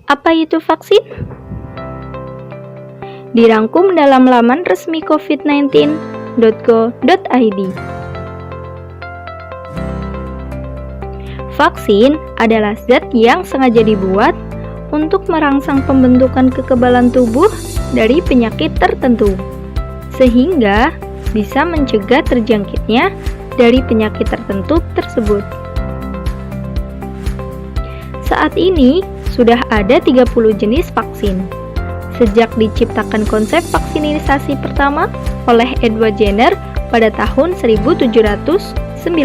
Apa itu vaksin? Dirangkum dalam laman resmi covid19.go.id. Vaksin adalah zat yang sengaja dibuat untuk merangsang pembentukan kekebalan tubuh dari penyakit tertentu, sehingga bisa mencegah terjangkitnya dari penyakit tertentu tersebut. Saat ini, sudah ada 30 jenis vaksin. Sejak diciptakan konsep vaksinisasi pertama oleh Edward Jenner pada tahun 1796.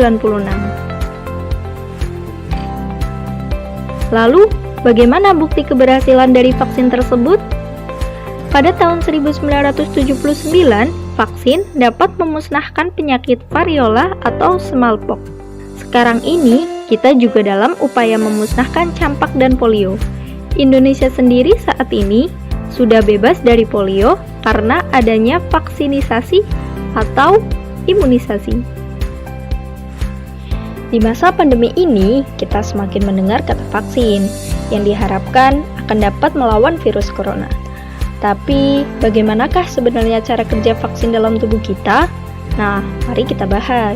Lalu, bagaimana bukti keberhasilan dari vaksin tersebut? Pada tahun 1979, vaksin dapat memusnahkan penyakit variola atau smallpox. Sekarang ini, kita juga dalam upaya memusnahkan campak dan polio. Indonesia sendiri saat ini sudah bebas dari polio karena adanya vaksinisasi atau imunisasi. Di masa pandemi ini, kita semakin mendengar kata vaksin yang diharapkan akan dapat melawan virus corona. Tapi, bagaimanakah sebenarnya cara kerja vaksin dalam tubuh kita? Nah, mari kita bahas.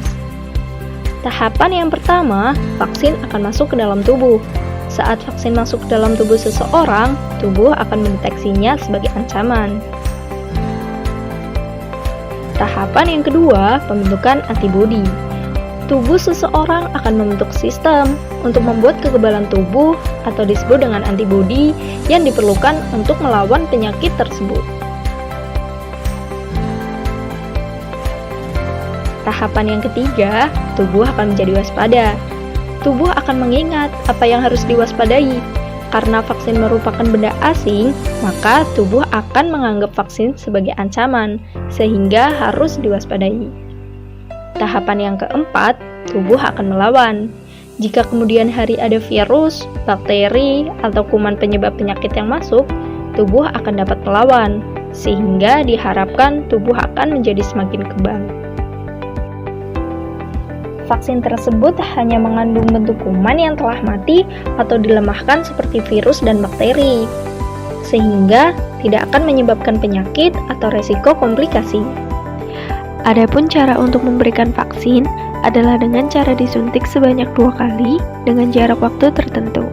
Tahapan yang pertama, vaksin akan masuk ke dalam tubuh. Saat vaksin masuk ke dalam tubuh seseorang, tubuh akan mendeteksinya sebagai ancaman. Tahapan yang kedua, pembentukan antibodi. Tubuh seseorang akan membentuk sistem untuk membuat kekebalan tubuh atau disebut dengan antibodi yang diperlukan untuk melawan penyakit tersebut. Tahapan yang ketiga, tubuh akan menjadi waspada. Tubuh akan mengingat apa yang harus diwaspadai. Karena vaksin merupakan benda asing, maka tubuh akan menganggap vaksin sebagai ancaman, sehingga harus diwaspadai. Tahapan yang keempat, tubuh akan melawan. Jika kemudian hari ada virus, bakteri, atau kuman penyebab penyakit yang masuk, tubuh akan dapat melawan, sehingga diharapkan tubuh akan menjadi semakin kebal. Vaksin tersebut hanya mengandung bentuk kuman yang telah mati atau dilemahkan seperti virus dan bakteri, sehingga tidak akan menyebabkan penyakit atau resiko komplikasi. Adapun cara untuk memberikan vaksin adalah dengan cara disuntik sebanyak 2 kali dengan jarak waktu tertentu.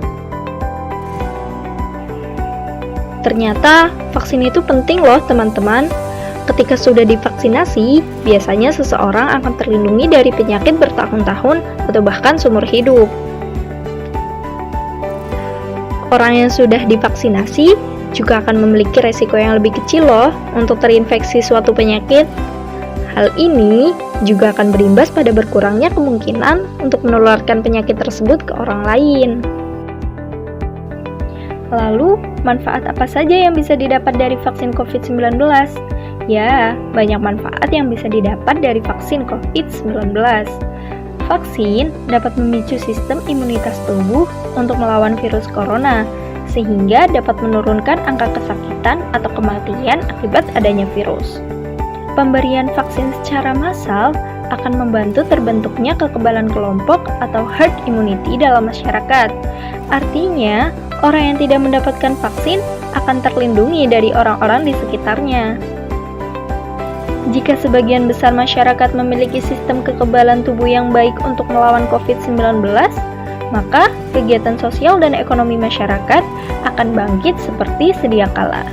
Ternyata vaksin itu penting loh teman-teman. Ketika sudah divaksinasi, biasanya seseorang akan terlindungi dari penyakit bertahun-tahun atau bahkan seumur hidup. Orang yang sudah divaksinasi juga akan memiliki resiko yang lebih kecil loh untuk terinfeksi suatu penyakit. Hal ini juga akan berimbas pada berkurangnya kemungkinan untuk menularkan penyakit tersebut ke orang lain. Lalu, manfaat apa saja yang bisa didapat dari vaksin COVID-19? Ya, banyak manfaat yang bisa didapat dari vaksin COVID-19. Vaksin dapat memicu sistem imunitas tubuh untuk melawan virus corona, sehingga dapat menurunkan angka kesakitan atau kematian akibat adanya virus. Pemberian vaksin secara massal akan membantu terbentuknya kekebalan kelompok atau herd immunity dalam masyarakat. Artinya, orang yang tidak mendapatkan vaksin akan terlindungi dari orang-orang di sekitarnya. Jika sebagian besar masyarakat memiliki sistem kekebalan tubuh yang baik untuk melawan COVID-19, maka kegiatan sosial dan ekonomi masyarakat akan bangkit seperti sedia kala.